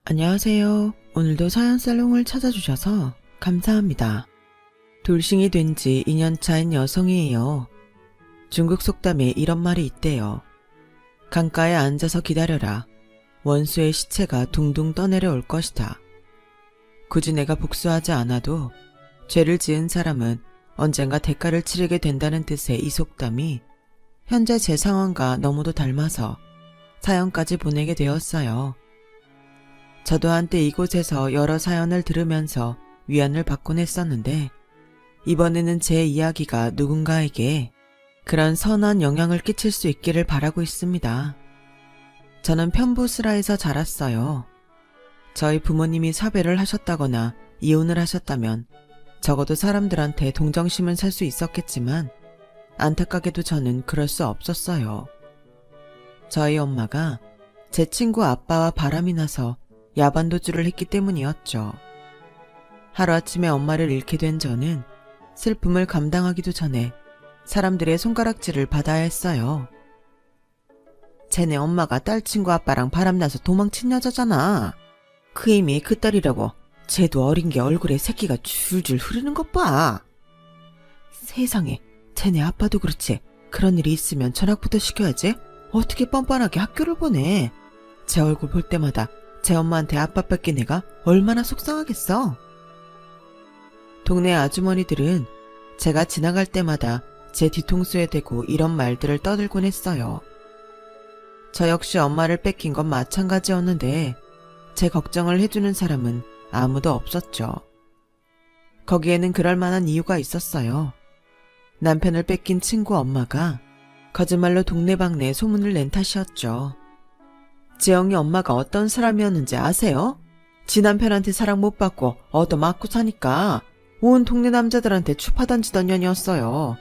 안녕하세요. 오늘도 사연살롱을 찾아주셔서 감사합니다. 돌싱이 된 지 2년 차인 여성이에요. 중국 속담에 이런 말이 있대요. 강가에 앉아서 기다려라. 원수의 시체가 둥둥 떠내려올 것이다. 굳이 내가 복수하지 않아도 죄를 지은 사람은 언젠가 대가를 치르게 된다는 뜻의 이 속담이 현재 제 상황과 너무도 닮아서 사연까지 보내게 되었어요. 저도 한때 이곳에서 여러 사연을 들으면서 위안을 받곤 했었는데 이번에는 제 이야기가 누군가에게 그런 선한 영향을 끼칠 수 있기를 바라고 있습니다. 저는 편부스라에서 자랐어요. 저희 부모님이 사별을 하셨다거나 이혼을 하셨다면 적어도 사람들한테 동정심은 살 수 있었겠지만 안타깝게도 저는 그럴 수 없었어요. 저희 엄마가 제 친구 아빠와 바람이 나서 야반도주를 했기 때문이었죠. 하루아침에 엄마를 잃게 된 저는 슬픔을 감당하기도 전에 사람들의 손가락질을 받아야 했어요. 쟤네 엄마가 딸 친구 아빠랑 바람나서 도망친 여자잖아. 그 이미 그 딸이라고 쟤도 어린 게 얼굴에 새끼가 줄줄 흐르는 것 봐. 세상에, 쟤네 아빠도 그렇지. 그런 일이 있으면 전학부터 시켜야지. 어떻게 뻔뻔하게 학교를 보내. 제 얼굴 볼 때마다 제 엄마한테 아빠 뺏긴 애가 얼마나 속상하겠어. 동네 아주머니들은 제가 지나갈 때마다 제 뒤통수에 대고 이런 말들을 떠들곤 했어요. 저 역시 엄마를 뺏긴 건 마찬가지였는데 제 걱정을 해주는 사람은 아무도 없었죠. 거기에는 그럴 만한 이유가 있었어요. 남편을 뺏긴 친구 엄마가 거짓말로 동네방네 소문을 낸 탓이었죠. 지영이 엄마가 어떤 사람이었는지 아세요? 지 남편한테 사랑 못 받고 얻어맞고 사니까 온 동네 남자들한테 추파 던지던 년이었어요.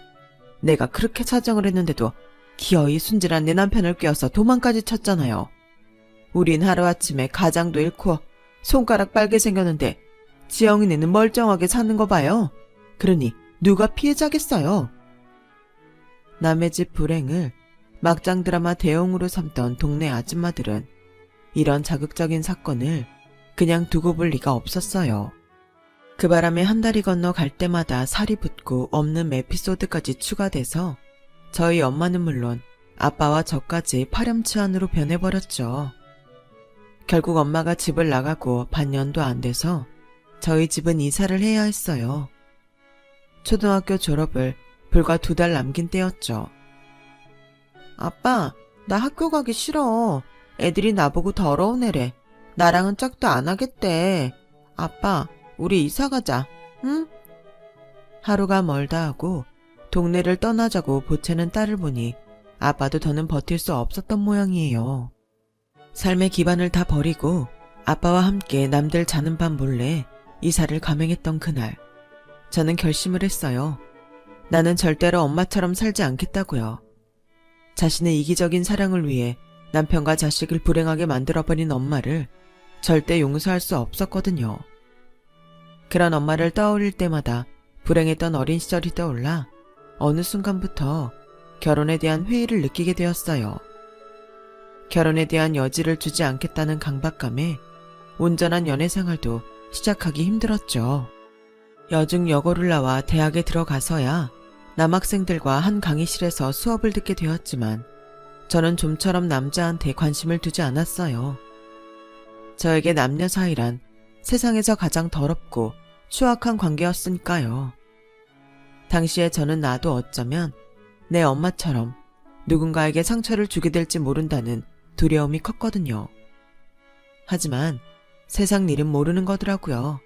내가 그렇게 사정을 했는데도 기어이 순진한 내 남편을 꿰어서 도망까지 쳤잖아요. 우린 하루아침에 가장도 잃고 손가락 빨개 생겼는데 지영이네는 멀쩡하게 사는 거 봐요. 그러니 누가 피해자겠어요? 남의 집 불행을 막장 드라마 대용으로 삼던 동네 아줌마들은 이런 자극적인 사건을 그냥 두고 볼 리가 없었어요. 그 바람에 한 달이 건너 갈 때마다 살이 붙고 없는 에피소드까지 추가돼서 저희 엄마는 물론 아빠와 저까지 파렴치한으로 변해버렸죠. 결국 엄마가 집을 나가고 반년도 안 돼서 저희 집은 이사를 해야 했어요. 초등학교 졸업을 불과 2달 남긴 때였죠. 아빠, 나 학교 가기 싫어. 애들이 나보고 더러운 애래. 나랑은 짝도 안 하겠대. 아빠, 우리 이사 가자, 응? 하루가 멀다 하고 동네를 떠나자고 보채는 딸을 보니 아빠도 더는 버틸 수 없었던 모양이에요. 삶의 기반을 다 버리고 아빠와 함께 남들 자는 밤 몰래 이사를 감행했던 그날, 저는 결심을 했어요. 나는 절대로 엄마처럼 살지 않겠다고요. 자신의 이기적인 사랑을 위해 남편과 자식을 불행하게 만들어버린 엄마를 절대 용서할 수 없었거든요. 그런 엄마를 떠올릴 때마다 불행했던 어린 시절이 떠올라 어느 순간부터 결혼에 대한 회의를 느끼게 되었어요. 결혼에 대한 여지를 주지 않겠다는 강박감에 온전한 연애 생활도 시작하기 힘들었죠. 여중여고를 나와 대학에 들어가서야 남학생들과 한 강의실에서 수업을 듣게 되었지만 저는 좀처럼 남자한테 관심을 두지 않았어요. 저에게 남녀 사이란 세상에서 가장 더럽고 추악한 관계였으니까요. 당시에 저는 나도 어쩌면 내 엄마처럼 누군가에게 상처를 주게 될지 모른다는 두려움이 컸거든요. 하지만 세상 일은 모르는 거더라고요.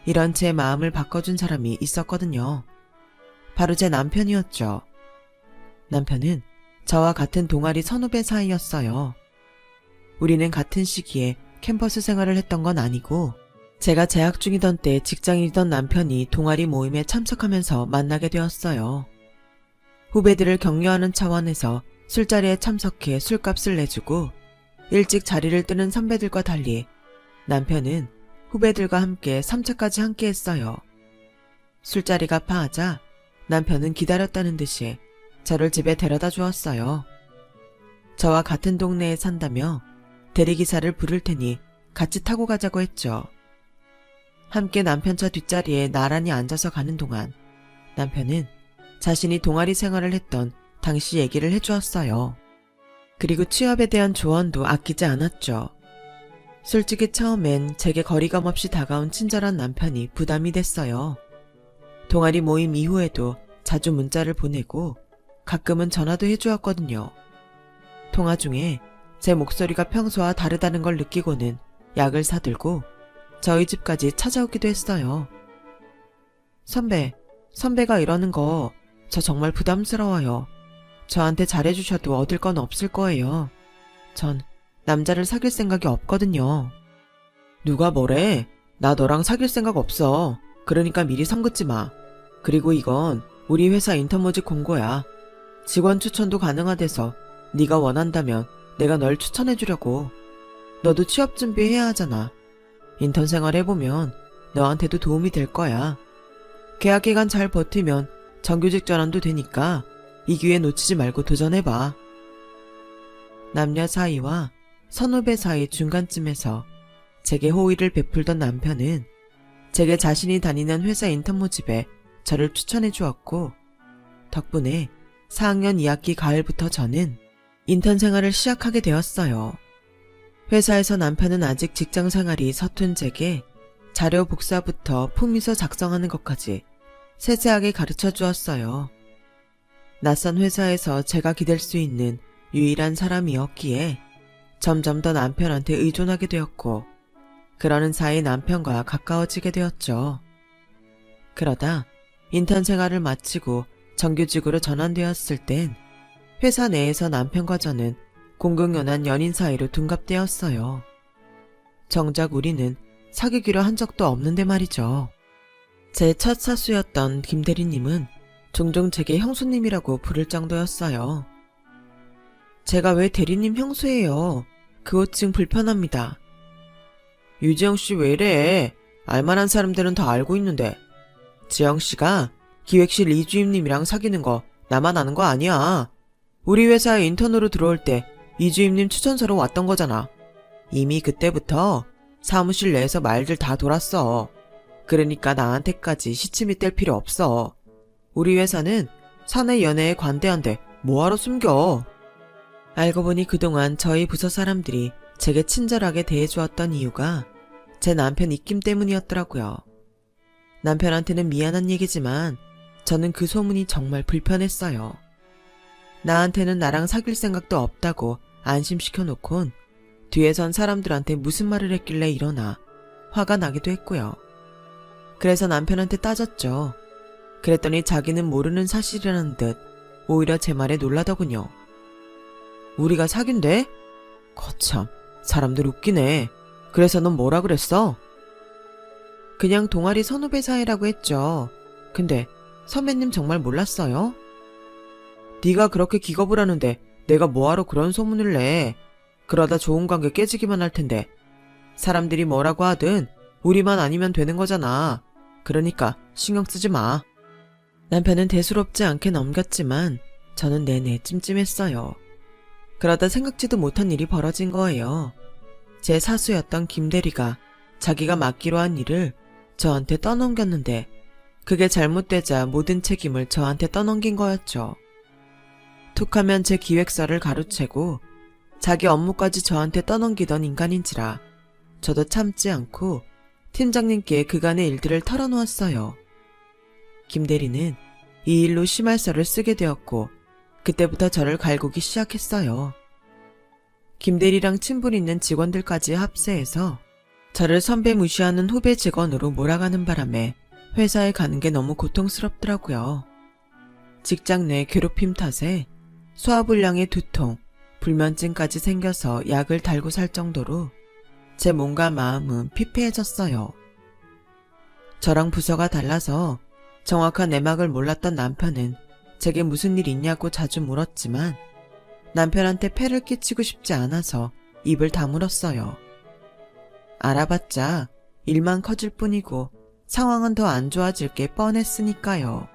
이런 제 마음을 바꿔준 사람이 있었거든요. 바로 제 남편이었죠. 남편은 저와 같은 동아리 선후배 사이였어요. 우리는 같은 시기에 캠퍼스 생활을 했던 건 아니고 제가 재학 중이던 때 직장인이던 남편이 동아리 모임에 참석하면서 만나게 되었어요. 후배들을 격려하는 차원에서 술자리에 참석해 술값을 내주고 일찍 자리를 뜨는 선배들과 달리 남편은 후배들과 함께 3차까지 함께 했어요. 술자리가 파하자 남편은 기다렸다는 듯이 저를 집에 데려다 주었어요. 저와 같은 동네에 산다며 대리기사를 부를 테니 같이 타고 가자고 했죠. 함께 남편 차 뒷자리에 나란히 앉아서 가는 동안 남편은 자신이 동아리 생활을 했던 당시 얘기를 해주었어요. 그리고 취업에 대한 조언도 아끼지 않았죠. 솔직히 처음엔 제게 거리감 없이 다가온 친절한 남편이 부담이 됐어요. 동아리 모임 이후에도 자주 문자를 보내고 가끔은 전화도 해주었거든요. 통화 중에 제 목소리가 평소와 다르다는 걸 느끼고는 약을 사들고 저희 집까지 찾아오기도 했어요. 선배가 이러는 거 저 정말 부담스러워요. 저한테 잘해주셔도 얻을 건 없을 거예요. 전 남자를 사귈 생각이 없거든요. 누가 뭐래? 나 너랑 사귈 생각 없어. 그러니까 미리 선 긋지 마. 그리고 이건 우리 회사 인턴 모집 공고야. 직원 추천도 가능하대서 네가 원한다면 내가 널 추천해주려고. 너도 취업 준비해야 하잖아. 인턴 생활 해보면 너한테도 도움이 될 거야. 계약 기간 잘 버티면 정규직 전환도 되니까 이 기회 놓치지 말고 도전해봐. 남녀 사이와 선후배 사이 중간쯤에서 제게 호의를 베풀던 남편은 제게 자신이 다니는 회사 인턴 모집에 저를 추천해 주었고, 덕분에 4학년 2학기 가을부터 저는 인턴 생활을 시작하게 되었어요. 회사에서 남편은 아직 직장 생활이 서툰 제게 자료 복사부터 품위서 작성하는 것까지 세세하게 가르쳐 주었어요. 낯선 회사에서 제가 기댈 수 있는 유일한 사람이었기에 점점 더 남편한테 의존하게 되었고, 그러는 사이 남편과 가까워지게 되었죠. 그러다 인턴 생활을 마치고 정규직으로 전환되었을 땐 회사 내에서 남편과 저는 공공연한 연인 사이로 둔갑되었어요. 정작 우리는 사귀기로 한 적도 없는데 말이죠. 제 첫 사수였던 김 대리님은 종종 제게 형수님이라고 부를 정도였어요. 제가 왜 대리님 형수예요? 그 호칭 불편합니다. 유지영씨 왜 이래? 알만한 사람들은 다 알고 있는데. 지영씨가 기획실 이주임님이랑 사귀는 거 나만 아는 거 아니야. 우리 회사에 인턴으로 들어올 때 이주임님 추천서로 왔던 거잖아. 이미 그때부터 사무실 내에서 말들 다 돌았어. 그러니까 나한테까지 시침이 뗄 필요 없어. 우리 회사는 사내 연애에 관대한데 뭐하러 숨겨. 알고 보니 그동안 저희 부서 사람들이 제게 친절하게 대해주었던 이유가 제 남편 입김 때문이었더라고요. 남편한테는 미안한 얘기지만 저는 그 소문이 정말 불편했어요. 나한테는 나랑 사귈 생각도 없다고 안심시켜놓곤 뒤에선 사람들한테 무슨 말을 했길래 이러나 화가 나기도 했고요. 그래서 남편한테 따졌죠. 그랬더니 자기는 모르는 사실이라는 듯 오히려 제 말에 놀라더군요. 우리가 사귄대? 거참, 사람들 웃기네. 그래서 넌 뭐라 그랬어? 그냥 동아리 선후배 사이라고 했죠. 근데 선배님 정말 몰랐어요? 네가 그렇게 기겁을 하는데 내가 뭐하러 그런 소문을 내. 그러다 좋은 관계 깨지기만 할 텐데. 사람들이 뭐라고 하든 우리만 아니면 되는 거잖아. 그러니까 신경 쓰지 마. 남편은 대수롭지 않게 넘겼지만 저는 내내 찜찜했어요. 그러다 생각지도 못한 일이 벌어진 거예요. 제 사수였던 김 대리가 자기가 맡기로 한 일을 저한테 떠넘겼는데 그게 잘못되자 모든 책임을 저한테 떠넘긴 거였죠. 툭하면 제 기획서를 가로채고 자기 업무까지 저한테 떠넘기던 인간인지라 저도 참지 않고 팀장님께 그간의 일들을 털어놓았어요. 김 대리는 이 일로 심할서를 쓰게 되었고 그때부터 저를 갈구기 시작했어요. 김 대리랑 친분 있는 직원들까지 합세해서 저를 선배 무시하는 후배 직원으로 몰아가는 바람에 회사에 가는 게 너무 고통스럽더라고요. 직장 내 괴롭힘 탓에 소화불량의 두통, 불면증까지 생겨서 약을 달고 살 정도로 제 몸과 마음은 피폐해졌어요. 저랑 부서가 달라서 정확한 내막을 몰랐던 남편은 제게 무슨 일 있냐고 자주 물었지만 남편한테 폐를 끼치고 싶지 않아서 입을 다물었어요. 알아봤자 일만 커질 뿐이고 상황은 더 안 좋아질 게 뻔했으니까요.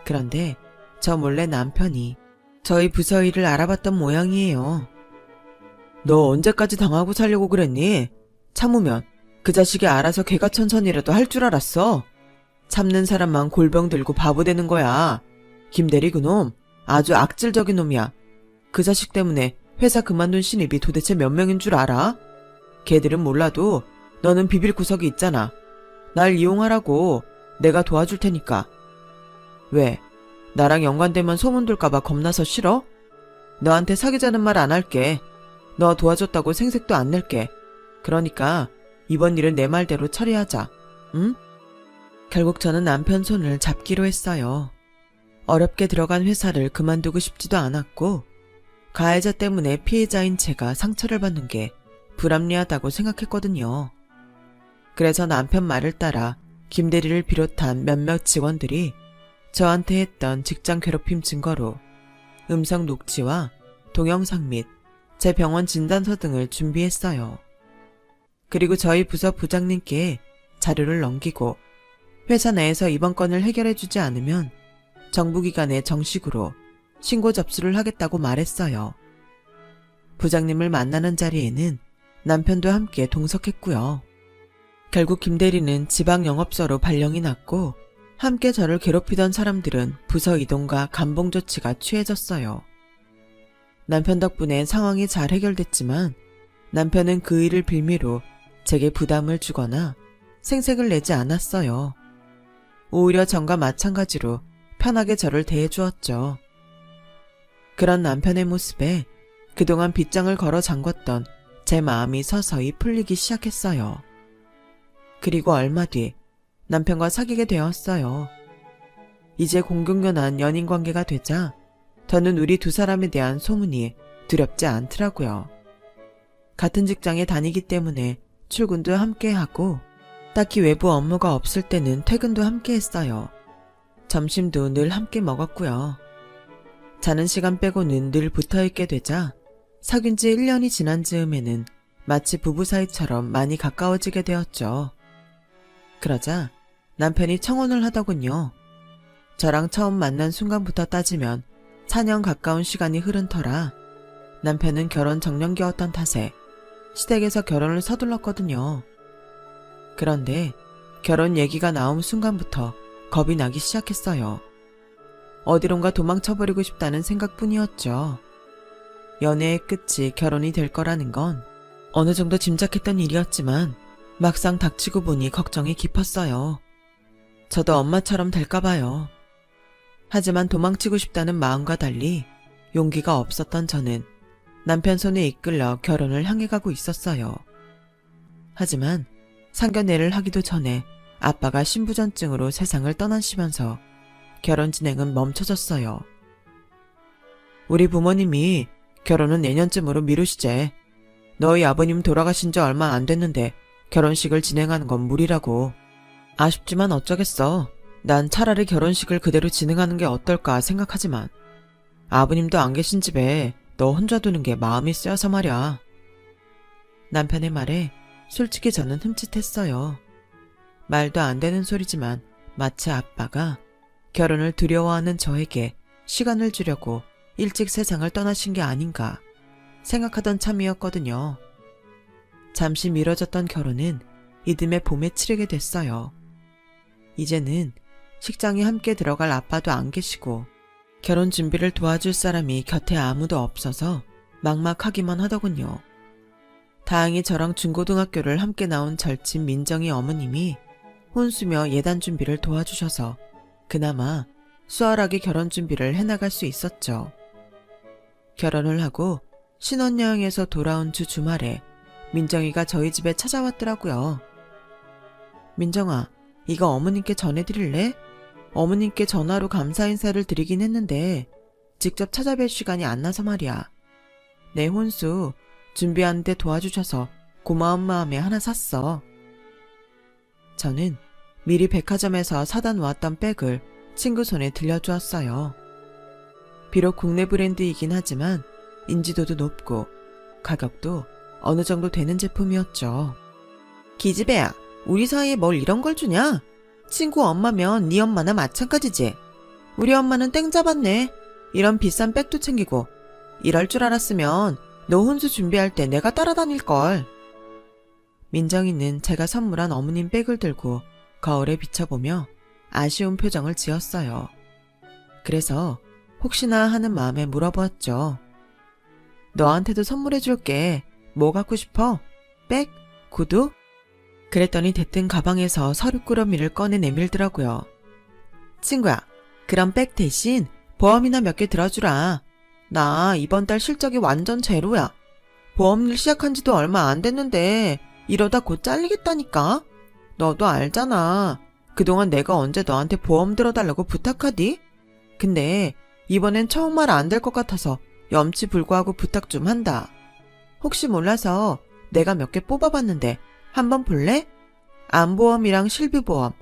그런데 저 몰래 남편이 저희 부서 일을 알아봤던 모양이에요. 너 언제까지 당하고 살려고 그랬니? 참으면 그 자식이 알아서 개가천선이라도 할 줄 알았어. 참는 사람만 골병 들고 바보 되는 거야. 김대리 그놈 아주 악질적인 놈이야. 그 자식 때문에 회사 그만둔 신입이 도대체 몇 명인 줄 알아? 걔들은 몰라도 너는 비빌 구석이 있잖아. 날 이용하라고. 내가 도와줄 테니까. 왜? 나랑 연관되면 소문 돌까봐 겁나서 싫어? 너한테 사귀자는 말 안 할게. 너 도와줬다고 생색도 안 낼게. 그러니까 이번 일은 내 말대로 처리하자. 응? 결국 저는 남편 손을 잡기로 했어요. 어렵게 들어간 회사를 그만두고 싶지도 않았고 가해자 때문에 피해자인 제가 상처를 받는 게 불합리하다고 생각했거든요. 그래서 남편 말을 따라 김대리를 비롯한 몇몇 직원들이 저한테 했던 직장 괴롭힘 증거로 음성 녹취와 동영상 및 제 병원 진단서 등을 준비했어요. 그리고 저희 부서 부장님께 자료를 넘기고 회사 내에서 이번 건을 해결해주지 않으면 정부기관에 정식으로 신고 접수를 하겠다고 말했어요. 부장님을 만나는 자리에는 남편도 함께 동석했고요. 결국 김대리는 지방 영업소로 발령이 났고 함께 저를 괴롭히던 사람들은 부서 이동과 감봉 조치가 취해졌어요. 남편 덕분에 상황이 잘 해결됐지만 남편은 그 일을 빌미로 제게 부담을 주거나 생색을 내지 않았어요. 오히려 전과 마찬가지로 편하게 저를 대해주었죠. 그런 남편의 모습에 그동안 빗장을 걸어 잠궜던 제 마음이 서서히 풀리기 시작했어요. 그리고 얼마 뒤 남편과 사귀게 되었어요. 이제 공공연한 연인 관계가 되자 저는 우리 두 사람에 대한 소문이 두렵지 않더라고요. 같은 직장에 다니기 때문에 출근도 함께 하고 딱히 외부 업무가 없을 때는 퇴근도 함께 했어요. 점심도 늘 함께 먹었고요. 자는 시간 빼고는 늘 붙어있게 되자 사귄 지 1년이 지난 즈음에는 마치 부부 사이처럼 많이 가까워지게 되었죠. 그러자 남편이 청혼을 하더군요. 저랑 처음 만난 순간부터 따지면 4년 가까운 시간이 흐른 터라 남편은 결혼 정년기였던 탓에 시댁에서 결혼을 서둘렀거든요. 그런데 결혼 얘기가 나온 순간부터 겁이 나기 시작했어요. 어디론가 도망쳐버리고 싶다는 생각뿐이었죠. 연애의 끝이 결혼이 될 거라는 건 어느 정도 짐작했던 일이었지만 막상 닥치고 보니 걱정이 깊었어요. 저도 엄마처럼 될까봐요. 하지만 도망치고 싶다는 마음과 달리 용기가 없었던 저는 남편 손에 이끌려 결혼을 향해 가고 있었어요. 하지만 상견례를 하기도 전에 아빠가 신부전증으로 세상을 떠나시면서 결혼 진행은 멈춰졌어요. 우리 부모님이 결혼은 내년쯤으로 미루시재. 너희 아버님 돌아가신 지 얼마 안 됐는데 결혼식을 진행하는 건 무리라고. 아쉽지만 어쩌겠어. 난 차라리 결혼식을 그대로 진행하는 게 어떨까 생각하지만 아버님도 안 계신 집에 너 혼자 두는 게 마음이 쓰여서 말이야. 남편의 말에 솔직히 저는 흠칫했어요. 말도 안 되는 소리지만 마치 아빠가 결혼을 두려워하는 저에게 시간을 주려고 일찍 세상을 떠나신 게 아닌가 생각하던 참이었거든요. 잠시 미뤄졌던 결혼은 이듬해 봄에 치르게 됐어요. 이제는 식장에 함께 들어갈 아빠도 안 계시고 결혼 준비를 도와줄 사람이 곁에 아무도 없어서 막막하기만 하더군요. 다행히 저랑 중고등학교를 함께 나온 절친 민정이 어머님이 혼수며 예단 준비를 도와주셔서 그나마 수월하게 결혼 준비를 해나갈 수 있었죠. 결혼을 하고 신혼여행에서 돌아온 주 주말에 민정이가 저희 집에 찾아왔더라고요. 민정아, 이거 어머님께 전해드릴래? 어머님께 전화로 감사 인사를 드리긴 했는데 직접 찾아뵐 시간이 안 나서 말이야. 내 혼수 준비하는데 도와주셔서 고마운 마음에 하나 샀어. 저는 미리 백화점에서 사다 놓았던 백을 친구 손에 들려주었어요. 비록 국내 브랜드이긴 하지만 인지도도 높고 가격도 어느 정도 되는 제품이었죠. 기집애야, 우리 사이에 뭘 이런 걸 주냐? 친구 엄마면 네 엄마나 마찬가지지. 우리 엄마는 땡 잡았네. 이런 비싼 백도 챙기고. 이럴 줄 알았으면 너 혼수 준비할 때 내가 따라다닐걸. 민정이는 제가 선물한 어머님 백을 들고 거울에 비춰보며 아쉬운 표정을 지었어요. 그래서 혹시나 하는 마음에 물어보았죠. 너한테도 선물해줄게. 뭐 갖고 싶어? 백? 구두? 그랬더니 대뜸 가방에서 서류 꾸러미를 꺼내 내밀더라고요. 친구야, 그럼 백 대신 보험이나 몇 개 들어주라. 나 이번 달 실적이 완전 제로야. 보험일 시작한 지도 얼마 안 됐는데 이러다 곧 잘리겠다니까. 너도 알잖아. 그동안 내가 언제 너한테 보험 들어달라고 부탁하디? 근데 이번엔 정말 안 될 것 같아서 염치불구하고 부탁 좀 한다. 혹시 몰라서 내가 몇 개 뽑아봤는데 한번 볼래? 암보험이랑 실비보험,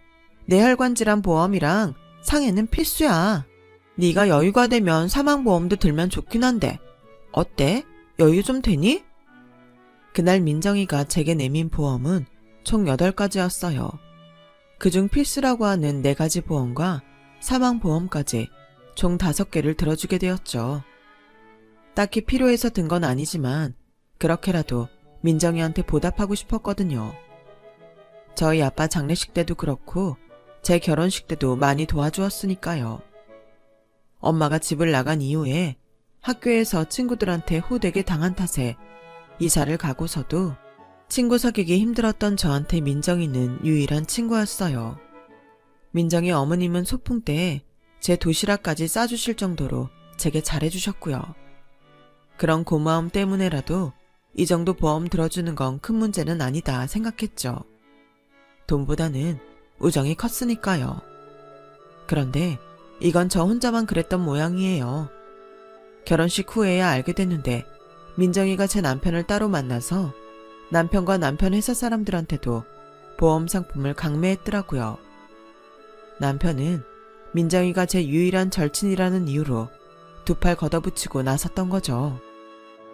뇌혈관 질환보험이랑 상해는 필수야. 네가 여유가 되면 사망보험도 들면 좋긴 한데 어때? 여유 좀 되니? 그날 민정이가 제게 내민 보험은 총 8가지였어요. 그중 필수라고 하는 4가지 보험과 사망보험까지 총 5개를 들어주게 되었죠. 딱히 필요해서 든 건 아니지만 그렇게라도 민정이한테 보답하고 싶었거든요. 저희 아빠 장례식 때도 그렇고 제 결혼식 때도 많이 도와주었으니까요. 엄마가 집을 나간 이후에 학교에서 친구들한테 호되게 당한 탓에 이사를 가고서도 친구 사귀기 힘들었던 저한테 민정이는 유일한 친구였어요. 민정이 어머님은 소풍 때 제 도시락까지 싸주실 정도로 제게 잘해주셨고요. 그런 고마움 때문에라도 이 정도 보험 들어주는 건 큰 문제는 아니다 생각했죠. 돈보다는 우정이 컸으니까요. 그런데 이건 저 혼자만 그랬던 모양이에요. 결혼식 후에야 알게 됐는데 민정이가 제 남편을 따로 만나서 남편과 남편 회사 사람들한테도 보험 상품을 강매했더라고요. 남편은 민정이가 제 유일한 절친이라는 이유로 2팔 걷어붙이고 나섰던 거죠.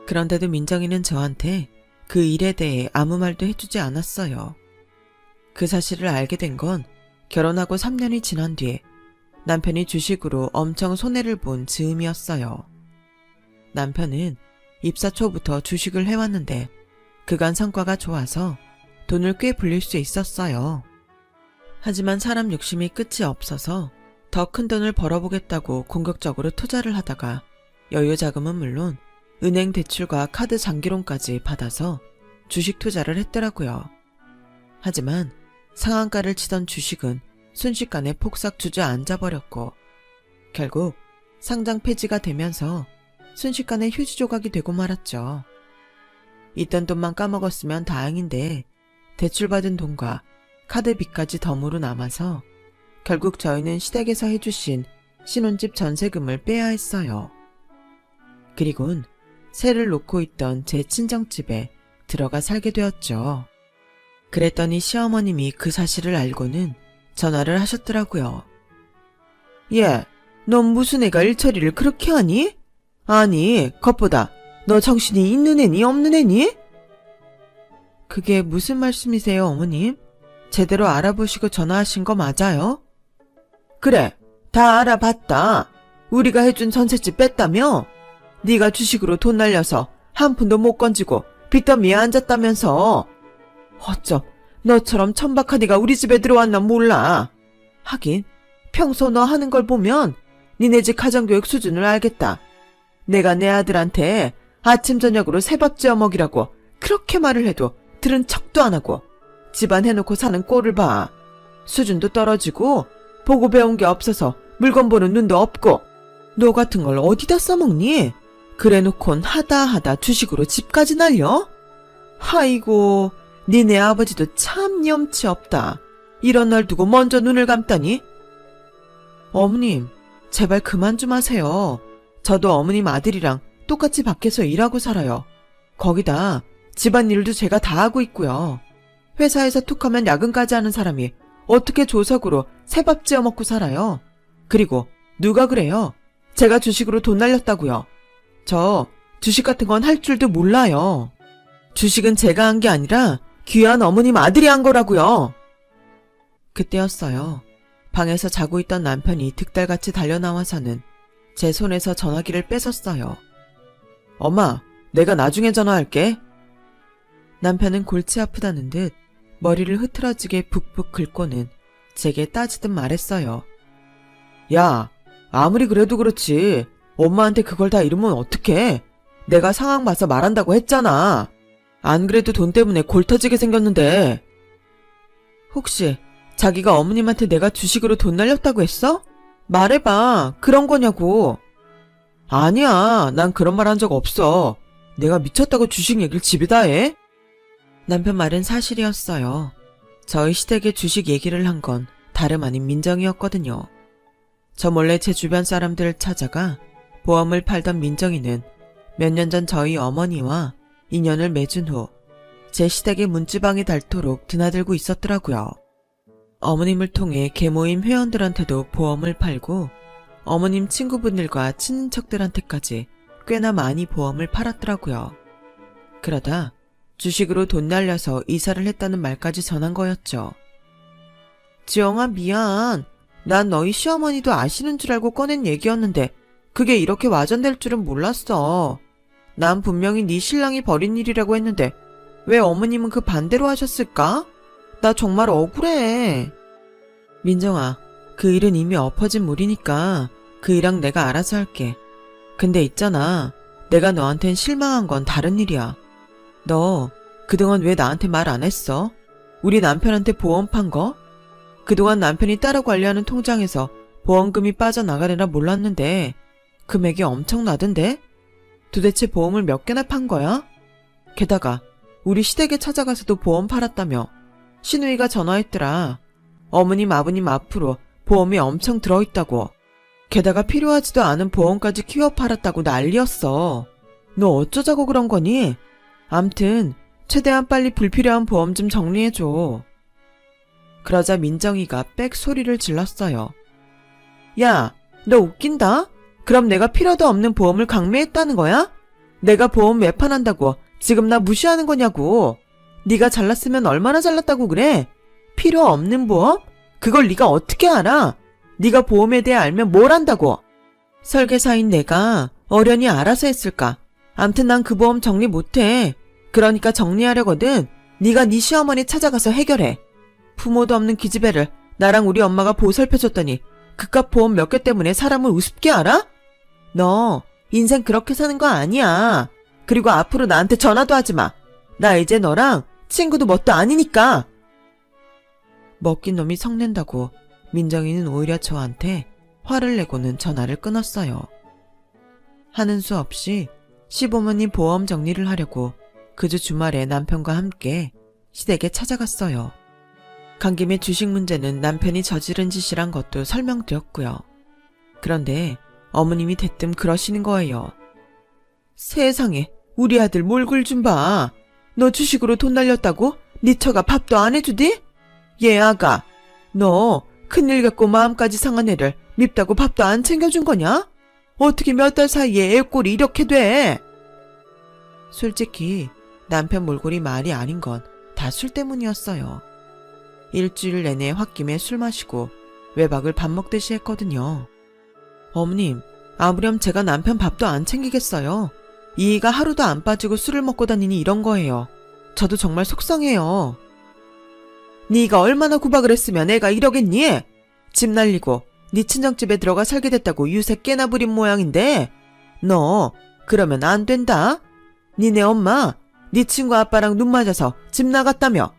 그런데도 민정이는 저한테 그 일에 대해 아무 말도 해주지 않았어요. 그 사실을 알게 된 건 결혼하고 3년이 지난 뒤에 남편이 주식으로 엄청 손해를 본 즈음이었어요. 남편은 입사 초부터 주식을 해왔는데 그간 성과가 좋아서 돈을 꽤 불릴 수 있었어요. 하지만 사람 욕심이 끝이 없어서 더 큰 돈을 벌어보겠다고 공격적으로 투자를 하다가 여유 자금은 물론 은행 대출과 카드 장기론까지 받아서 주식 투자를 했더라고요. 하지만 상한가를 치던 주식은 순식간에 폭삭 주저앉아버렸고 결국 상장 폐지가 되면서 순식간에 휴지 조각이 되고 말았죠. 있던 돈만 까먹었으면 다행인데 대출받은 돈과 카드비까지 덤으로 남아서 결국 저희는 시댁에서 해주신 신혼집 전세금을 빼야 했어요. 그리곤 새를 놓고 있던 제 친정집에 들어가 살게 되었죠. 그랬더니 시어머님이 그 사실을 알고는 전화를 하셨더라고요. 얘, 넌 무슨 애가 일처리를 그렇게 하니? 아니, 겉보다 너 정신이 있는 애니 없는 애니? 그게 무슨 말씀이세요, 어머님? 제대로 알아보시고 전화하신 거 맞아요? 그래, 다 알아봤다. 우리가 해준 전셋집 뺐다며? 네가 주식으로 돈 날려서 한 푼도 못 건지고 빚더미에 앉았다면서. 어쩜 너처럼 천박한 애가 우리 집에 들어왔나 몰라. 하긴 평소 너 하는 걸 보면 니네 집 가정교육 수준을 알겠다. 내가 내 아들한테 아침 저녁으로 새밥 지어 먹이라고 그렇게 말을 해도 들은 척도 안 하고 집안 해놓고 사는 꼴을 봐. 수준도 떨어지고 보고 배운 게 없어서 물건 보는 눈도 없고 너 같은 걸 어디다 써먹니? 그래놓곤 하다 주식으로 집까지 날려? 아이고, 니네 아버지도 참 염치 없다. 이런 날 두고 먼저 눈을 감다니? 어머님, 제발 그만 좀 하세요. 저도 어머님 아들이랑 똑같이 밖에서 일하고 살아요. 거기다 집안일도 제가 다 하고 있고요. 회사에서 툭하면 야근까지 하는 사람이 어떻게 조석으로 새밥 지어 먹고 살아요? 그리고 누가 그래요? 제가 주식으로 돈 날렸다고요. 저 주식 같은 건 할 줄도 몰라요. 주식은 제가 한 게 아니라 귀한 어머님 아들이 한 거라고요. 그때였어요. 방에서 자고 있던 남편이 득달같이 달려나와서는 제 손에서 전화기를 뺏었어요. 엄마, 내가 나중에 전화할게. 남편은 골치 아프다는 듯 머리를 흐트러지게 북북 긁고는 제게 따지듯 말했어요. 야, 아무리 그래도 그렇지. 엄마한테 그걸 다 이러면 어떡해. 내가 상황 봐서 말한다고 했잖아. 안 그래도 돈 때문에 골 터지게 생겼는데. 혹시 자기가 어머님한테 내가 주식으로 돈 날렸다고 했어? 말해봐. 그런 거냐고. 아니야. 난 그런 말 한 적 없어. 내가 미쳤다고 주식 얘기를 집에다 해? 남편 말은 사실이었어요. 저희 시댁에 주식 얘기를 한 건 다름 아닌 민정이었거든요. 저 몰래 제 주변 사람들을 찾아가 보험을 팔던 민정이는 몇 년 전 저희 어머니와 인연을 맺은 후 제 시댁의 문지방이 닳도록 드나들고 있었더라고요. 어머님을 통해 계모임 회원들한테도 보험을 팔고 어머님 친구분들과 친인척들한테까지 꽤나 많이 보험을 팔았더라고요. 그러다 주식으로 돈 날려서 이사를 했다는 말까지 전한 거였죠. 지영아, 미안. 난 너희 시어머니도 아시는 줄 알고 꺼낸 얘기였는데 그게 이렇게 와전될 줄은 몰랐어. 난 분명히 네 신랑이 벌인 일이라고 했는데 왜 어머님은 그 반대로 하셨을까? 나 정말 억울해. 민정아, 그 일은 이미 엎어진 물이니까 그 일랑 내가 알아서 할게. 근데 있잖아, 내가 너한텐 실망한 건 다른 일이야. 너 그동안 왜 나한테 말 안 했어? 우리 남편한테 보험 판 거? 그동안 남편이 따로 관리하는 통장에서 보험금이 빠져나가려나 몰랐는데 금액이 엄청나던데? 도대체 보험을 몇 개나 판 거야? 게다가 우리 시댁에 찾아가서도 보험 팔았다며. 시누이가 전화했더라. 어머님 아버님 앞으로 보험이 엄청 들어있다고. 게다가 필요하지도 않은 보험까지 키워 팔았다고 난리였어. 너 어쩌자고 그런 거니? 암튼 최대한 빨리 불필요한 보험 좀 정리해줘. 그러자 민정이가 빽 소리를 질렀어요. 야, 너 웃긴다? 그럼 내가 필요도 없는 보험을 강매했다는 거야? 내가 보험 매판한다고 지금 나 무시하는 거냐고. 네가 잘났으면 얼마나 잘났다고 그래? 필요 없는 보험? 그걸 네가 어떻게 알아? 네가 보험에 대해 알면 뭘 안다고? 설계사인 내가 어련히 알아서 했을까? 암튼 난 그 보험 정리 못해. 그러니까 정리하려거든 네가 네 시어머니 찾아가서 해결해. 부모도 없는 기집애를 나랑 우리 엄마가 보살펴줬더니 그깟 보험 몇 개 때문에 사람을 우습게 알아? 너 인생 그렇게 사는 거 아니야. 그리고 앞으로 나한테 전화도 하지 마. 나 이제 너랑 친구도 뭣도 아니니까. 먹긴 놈이 성낸다고 민정이는 오히려 저한테 화를 내고는 전화를 끊었어요. 하는 수 없이 시부모님 보험 정리를 하려고 그주 주말에 남편과 함께 시댁에 찾아갔어요. 간 김에 주식 문제는 남편이 저지른 짓이란 것도 설명드렸고요. 그런데 어머님이 대뜸 그러시는 거예요. 세상에, 우리 아들 몰골 좀 봐. 너 주식으로 돈 날렸다고? 네 처가 밥도 안 해주디? 얘 아가, 너 큰일 겪고 마음까지 상한 애를 밉다고 밥도 안 챙겨준 거냐? 어떻게 몇 달 사이에 애 꼴이 이렇게 돼? 솔직히 남편 몰골이 말이 아닌 건 다 술 때문이었어요. 일주일 내내 홧김에 술 마시고 외박을 밥 먹듯이 했거든요. 어머님, 아무렴 제가 남편 밥도 안 챙기겠어요. 이이가 하루도 안 빠지고 술을 먹고 다니니 이런 거예요. 저도 정말 속상해요. 네가 얼마나 구박을 했으면 애가 이러겠니? 집 날리고 네 친정집에 들어가 살게 됐다고 유세 깨나 부린 모양인데 너 그러면 안 된다. 니네 엄마 네 친구 아빠랑 눈 맞아서 집 나갔다며.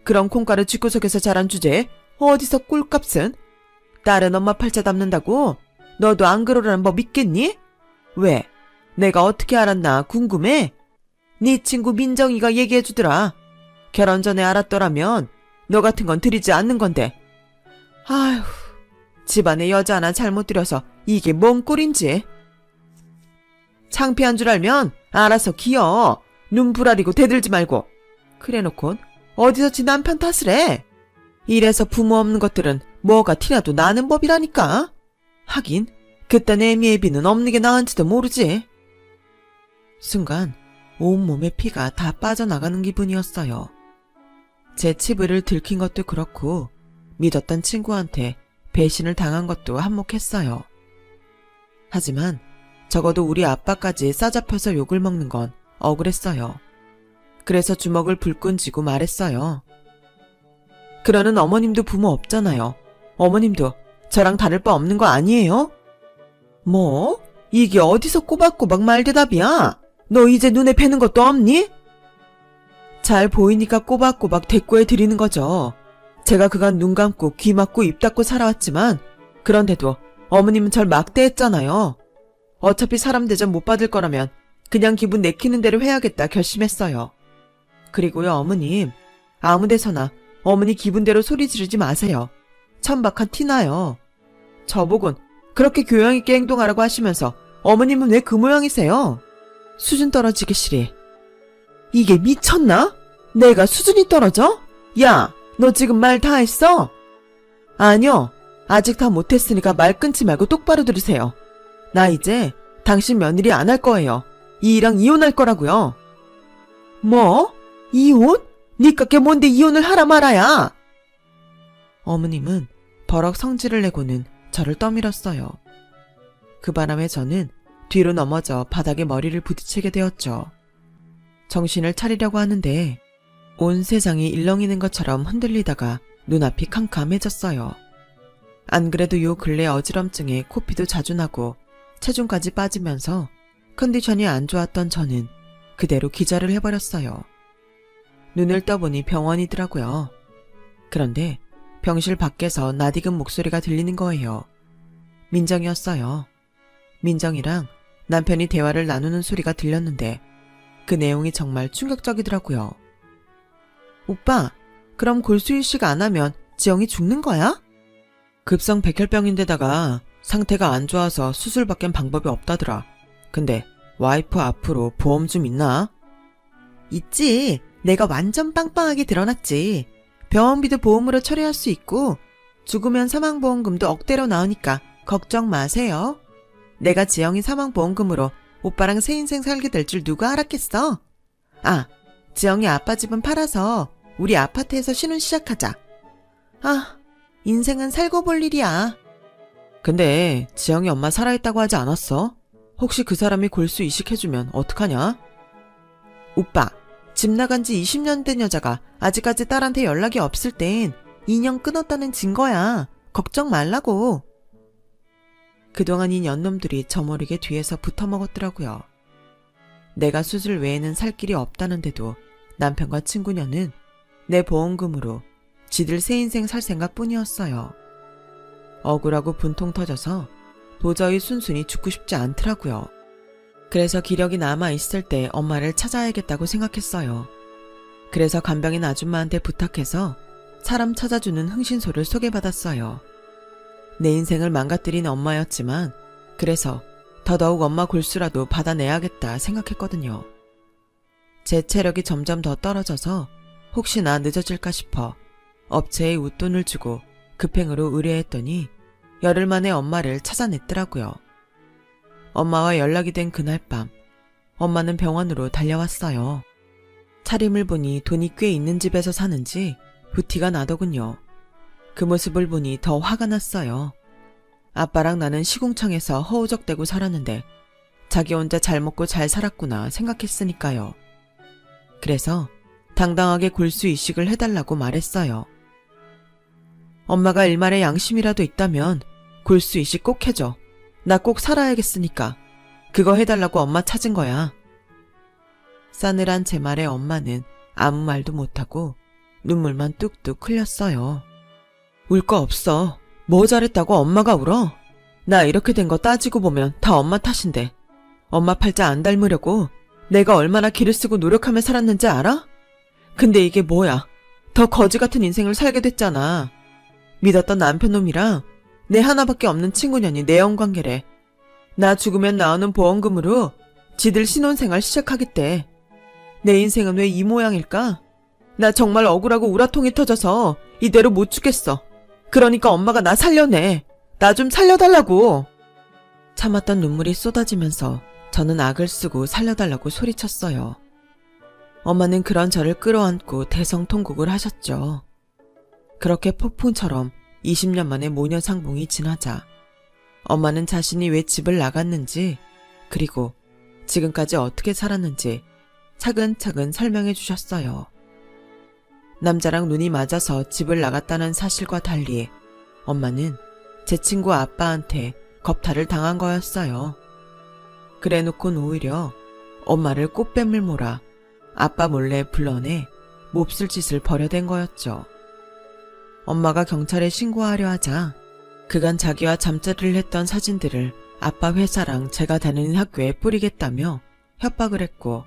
그런 콩가루 집구석에서 자란 주제에 어디서 꿀값은? 딸은 엄마 팔자 담는다고? 너도 안 그러라는 법 있겠니? 왜? 내가 어떻게 알았나 궁금해? 네 친구 민정이가 얘기해주더라. 결혼 전에 알았더라면 너 같은 건 들이지 않는 건데. 아휴, 집안에 여자 하나 잘못 들여서 이게 뭔 꼴인지. 창피한 줄 알면 알아서 기어. 눈 부라리고 대들지 말고. 그래놓곤 어디서 지 남편 탓을 해. 이래서 부모 없는 것들은 뭐가 티나도 나는 법이라니까. 하긴 그딴 애미애비는 없는 게 나은지도 모르지. 순간 온몸에 피가 다 빠져나가는 기분이었어요. 제 치부를 들킨 것도 그렇고 믿었던 친구한테 배신을 당한 것도 한몫했어요. 하지만 적어도 우리 아빠까지 싸잡혀서 욕을 먹는 건 억울했어요. 그래서 주먹을 불끈 쥐고 말했어요. 그러는 어머님도 부모 없잖아요. 어머님도 저랑 다를 바 없는 거 아니에요? 뭐? 이게 어디서 꼬박꼬박 말대답이야? 너 이제 눈에 뵈는 것도 없니? 잘 보이니까 꼬박꼬박 대꾸해 드리는 거죠. 제가 그간 눈 감고 귀 막고 입 닫고 살아왔지만 그런데도 어머님은 절 막대했잖아요. 어차피 사람 대접 못 받을 거라면 그냥 기분 내키는 대로 해야겠다 결심했어요. 그리고요 어머님, 아무 데서나 어머니 기분대로 소리 지르지 마세요. 천박한 티나요. 저보곤 그렇게 교양 있게 행동하라고 하시면서 어머님은 왜 그 모양이세요? 수준 떨어지기 싫이. 이게 미쳤나? 내가 수준이 떨어져? 야, 너 지금 말 다 했어? 아니요. 아직 다 못했으니까 말 끊지 말고 똑바로 들으세요. 나 이제 당신 며느리 안 할 거예요. 이랑 이혼할 거라고요. 뭐? 이혼? 니깎게 뭔데 이혼을 하라 말아야? 어머님은 버럭 성질을 내고는 저를 떠밀었어요. 그 바람에 저는 뒤로 넘어져 바닥에 머리를 부딪히게 되었죠. 정신을 차리려고 하는데 온 세상이 일렁이는 것처럼 흔들리다가 눈앞이 캄캄해졌어요. 안 그래도 요 근래 어지럼증에 코피도 자주 나고 체중까지 빠지면서 컨디션이 안 좋았던 저는 그대로 기절을 해버렸어요. 눈을 떠보니 병원이더라고요. 그런데 병실 밖에서 낯익은 목소리가 들리는 거예요. 민정이었어요. 민정이랑 남편이 대화를 나누는 소리가 들렸는데 그 내용이 정말 충격적이더라고요. 오빠, 그럼 골수일식 안 하면 지영이 죽는 거야? 급성 백혈병인데다가 상태가 안 좋아서 수술밖엔 방법이 없다더라. 근데 와이프 앞으로 보험 좀 있나? 있지. 내가 완전 빵빵하게 드러났지. 병원비도 보험으로 처리할 수 있고 죽으면 사망보험금도 억대로 나오니까 걱정 마세요. 내가 지영이 사망보험금으로 오빠랑 새 인생 살게 될 줄 누가 알았겠어? 아, 지영이 아빠 집은 팔아서 우리 아파트에서 신혼 시작하자. 아, 인생은 살고 볼 일이야. 근데 지영이 엄마 살아있다고 하지 않았어? 혹시 그 사람이 골수 이식해주면 어떡하냐? 오빠, 집 나간 지 20년 된 여자가 아직까지 딸한테 연락이 없을 땐 인연 끊었다는 증거야. 걱정 말라고. 그동안 이 년놈들이 저모르게 뒤에서 붙어먹었더라고요. 내가 수술 외에는 살 길이 없다는데도 남편과 친구녀는 내 보험금으로 지들 새 인생 살 생각뿐이었어요. 억울하고 분통 터져서 도저히 순순히 죽고 싶지 않더라고요. 그래서 기력이 남아있을 때 엄마를 찾아야겠다고 생각했어요. 그래서 간병인 아줌마한테 부탁해서 사람 찾아주는 흥신소를 소개받았어요. 내 인생을 망가뜨린 엄마였지만 그래서 더더욱 엄마 골수라도 받아내야겠다 생각했거든요. 제 체력이 점점 더 떨어져서 혹시나 늦어질까 싶어 업체에 웃돈을 주고 급행으로 의뢰했더니 열흘 만에 엄마를 찾아냈더라고요. 엄마와 연락이 된 그날 밤 엄마는 병원으로 달려왔어요. 차림을 보니 돈이 꽤 있는 집에서 사는지 부티가 나더군요. 그 모습을 보니 더 화가 났어요. 아빠랑 나는 시궁창에서 허우적대고 살았는데 자기 혼자 잘 먹고 잘 살았구나 생각했으니까요. 그래서 당당하게 골수 이식을 해달라고 말했어요. 엄마가 일말의 양심이라도 있다면 골수 이식 꼭 해줘. 나 꼭 살아야겠으니까. 그거 해달라고 엄마 찾은 거야. 싸늘한 제 말에 엄마는 아무 말도 못하고 눈물만 뚝뚝 흘렸어요. 울 거 없어. 뭐 잘했다고 엄마가 울어? 나 이렇게 된 거 따지고 보면 다 엄마 탓인데 엄마 팔자 안 닮으려고 내가 얼마나 기를 쓰고 노력하며 살았는지 알아? 근데 이게 뭐야. 더 거지 같은 인생을 살게 됐잖아. 믿었던 남편놈이랑 내 하나밖에 없는 친구년이 내연관계래. 나 죽으면 나오는 보험금으로 지들 신혼생활 시작하겠대. 내 인생은 왜 이 모양일까? 나 정말 억울하고 우라통이 터져서 이대로 못 죽겠어. 그러니까 엄마가 나 살려내. 나 좀 살려달라고. 참았던 눈물이 쏟아지면서 저는 악을 쓰고 살려달라고 소리쳤어요. 엄마는 그런 저를 끌어안고 대성통곡을 하셨죠. 그렇게 폭풍처럼 20년 만에 모녀상봉이 지나자 엄마는 자신이 왜 집을 나갔는지 그리고 지금까지 어떻게 살았는지 차근차근 설명해 주셨어요. 남자랑 눈이 맞아서 집을 나갔다는 사실과 달리 엄마는 제 친구 아빠한테 겁탈을 당한 거였어요. 그래놓곤 오히려 엄마를 꽃뱀을 몰아 아빠 몰래 불러내 몹쓸 짓을 벌여댄 거였죠. 엄마가 경찰에 신고하려 하자 그간 자기와 잠자리를 했던 사진들을 아빠 회사랑 제가 다니는 학교에 뿌리겠다며 협박을 했고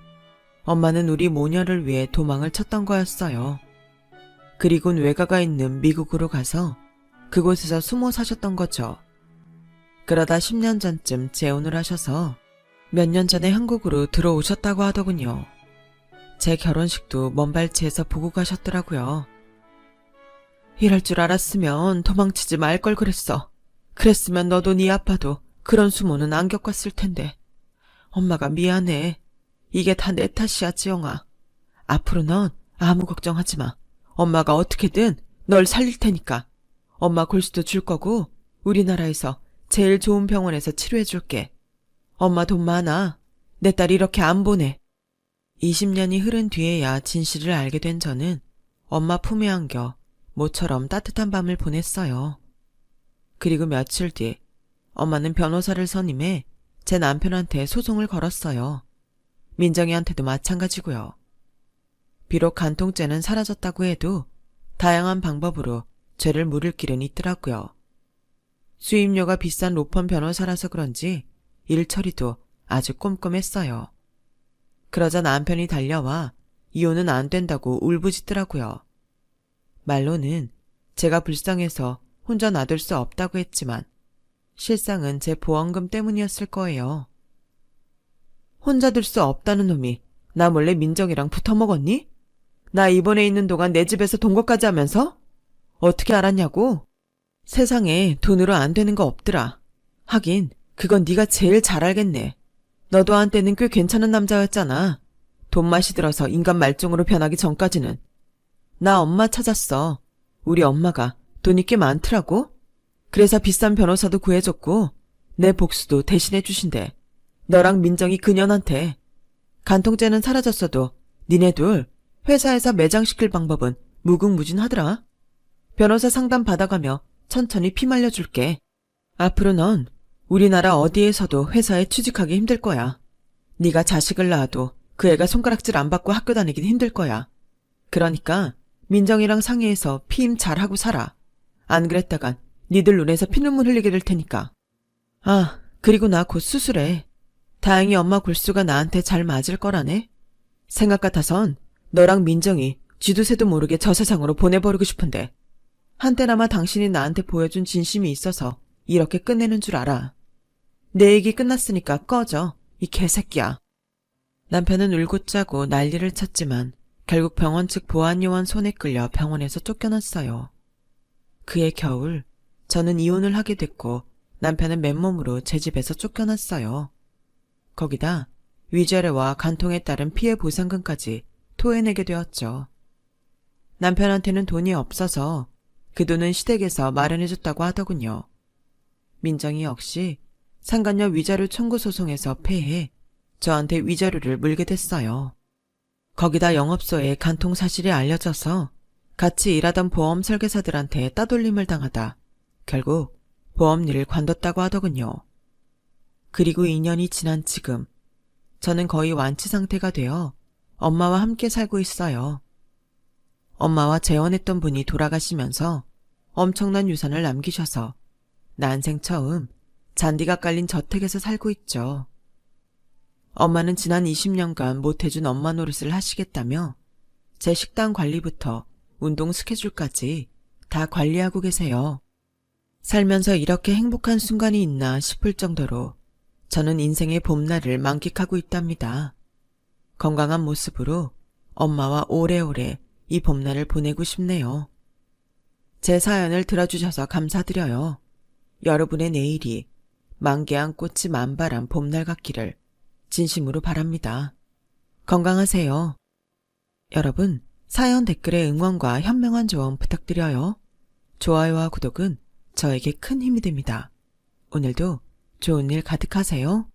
엄마는 우리 모녀를 위해 도망을 쳤던 거였어요. 그리곤 외가가 있는 미국으로 가서 그곳에서 숨어 사셨던 거죠. 그러다 10년 전쯤 재혼을 하셔서 몇 년 전에 한국으로 들어오셨다고 하더군요. 제 결혼식도 먼발치에서 보고 가셨더라고요. 이럴 줄 알았으면 도망치지 말 걸 그랬어. 그랬으면 너도 네 아빠도 그런 수모는 안 겪었을 텐데. 엄마가 미안해. 이게 다 내 탓이야, 지영아. 앞으로 넌 아무 걱정하지 마. 엄마가 어떻게든 널 살릴 테니까. 엄마 골수도 줄 거고 우리나라에서 제일 좋은 병원에서 치료해 줄게. 엄마 돈 많아. 내 딸 이렇게 안 보내. 20년이 흐른 뒤에야 진실을 알게 된 저는 엄마 품에 안겨 모처럼 따뜻한 밤을 보냈어요. 그리고 며칠 뒤 엄마는 변호사를 선임해 제 남편한테 소송을 걸었어요. 민정이한테도 마찬가지고요. 비록 간통죄는 사라졌다고 해도 다양한 방법으로 죄를 물을 길은 있더라고요. 수임료가 비싼 로펌 변호사라서 그런지 일 처리도 아주 꼼꼼했어요. 그러자 남편이 달려와 이혼은 안 된다고 울부짖더라고요. 말로는 제가 불쌍해서 혼자 놔둘 수 없다고 했지만 실상은 제 보험금 때문이었을 거예요. 혼자 둘 수 없다는 놈이 나 몰래 민정이랑 붙어먹었니? 나 입원해 있는 동안 내 집에서 동거까지 하면서? 어떻게 알았냐고? 세상에 돈으로 안 되는 거 없더라. 하긴 그건 네가 제일 잘 알겠네. 너도 한때는 꽤 괜찮은 남자였잖아. 돈맛이 들어서 인간 말종으로 변하기 전까지는. 나 엄마 찾았어. 우리 엄마가 돈이 꽤 많더라고. 그래서 비싼 변호사도 구해줬고 내 복수도 대신해 주신대. 너랑 민정이 그년한테. 간통죄는 사라졌어도 니네 둘 회사에서 매장시킬 방법은 무궁무진하더라. 변호사 상담 받아가며 천천히 피 말려줄게. 앞으로 넌 우리나라 어디에서도 회사에 취직하기 힘들 거야. 네가 자식을 낳아도 그 애가 손가락질 안 받고 학교 다니긴 힘들 거야. 그러니까 민정이랑 상의해서 피임 잘하고 살아. 안 그랬다간 니들 눈에서 피눈물 흘리게 될 테니까. 아, 그리고 나 곧 수술해. 다행히 엄마 골수가 나한테 잘 맞을 거라네. 생각 같아선 너랑 민정이 쥐두새도 모르게 저 세상으로 보내버리고 싶은데 한때나마 당신이 나한테 보여준 진심이 있어서 이렇게 끝내는 줄 알아. 내 얘기 끝났으니까 꺼져, 이 개새끼야. 남편은 울고 짜고 난리를 쳤지만 결국 병원 측 보안요원 손에 끌려 병원에서 쫓겨났어요. 그해 겨울 저는 이혼을 하게 됐고 남편은 맨몸으로 제 집에서 쫓겨났어요. 거기다 위자료와 간통에 따른 피해 보상금까지 토해내게 되었죠. 남편한테는 돈이 없어서 그 돈은 시댁에서 마련해줬다고 하더군요. 민정이 역시 상간녀 위자료 청구 소송에서 패해 저한테 위자료를 물게 됐어요. 거기다 영업소에 간통 사실이 알려져서 같이 일하던 보험 설계사들한테 따돌림을 당하다 결국 보험일을 관뒀다고 하더군요. 그리고 2년이 지난 지금 저는 거의 완치 상태가 되어 엄마와 함께 살고 있어요. 엄마와 재혼했던 분이 돌아가시면서 엄청난 유산을 남기셔서 난생 처음 잔디가 깔린 저택에서 살고 있죠. 엄마는 지난 20년간 못해준 엄마 노릇을 하시겠다며 제 식단 관리부터 운동 스케줄까지 다 관리하고 계세요. 살면서 이렇게 행복한 순간이 있나 싶을 정도로 저는 인생의 봄날을 만끽하고 있답니다. 건강한 모습으로 엄마와 오래오래 이 봄날을 보내고 싶네요. 제 사연을 들어주셔서 감사드려요. 여러분의 내일이 만개한 꽃이 만발한 봄날 같기를 진심으로 바랍니다. 건강하세요. 여러분, 사연 댓글에 응원과 현명한 조언 부탁드려요. 좋아요와 구독은 저에게 큰 힘이 됩니다. 오늘도 좋은 일 가득하세요.